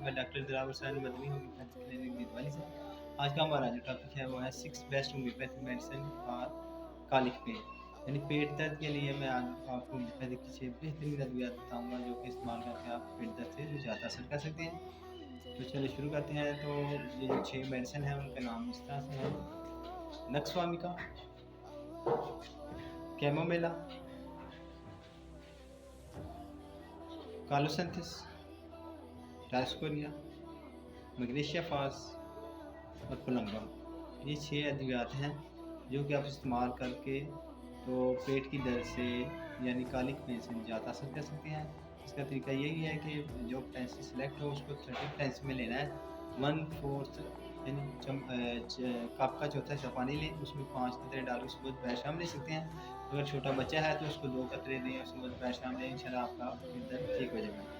मैं doctor Dilawar Hussain Madani homoeopathic clinic Didwali से। आज का हमारा जो टॉपिक है वो है 6 best homeopathic medicine for colic pain, यानी पेट दर्द के लिए मैं आज आपको होम्योपैथिक की 6 बेहतरीन अद्वियात बताऊँगा जो कि इस्तेमाल करके आप पेट दर्द से निजात हासिल कर सकते हैं। तो चलिए शुरू करते हैं। तो ये जो 6 मेडिसिन हैं उनके नाम इस तरह से हैं: नक्सवामिका, कैमोमिला, कालोसिंथेस, डायस्कोरिया, मैग्नीशिया फास और पुलंगम। ये 6 अद्वियात हैं जो कि आप इस्तेमाल करके तो पेट की दर्द से यानी कॉलिक पेन से निजात हासिल कर सकते हैं। इसका तरीका यही है कि जो पेंसिल सेलेक्ट हो उसको 30 पेंसिल में लेना है। 1/4 यानी कप का चौथा हिस्सा पानी लें, उसमें 5 कतरे डाल के उसके बाद शाम ले सकते हैं। अगर छोटा बच्चा है तो उसको 2 कतरे दें, उसके बाद शाम लें, इंशाल्लाह आपका पेट दर्द ठीक हो जाएगा।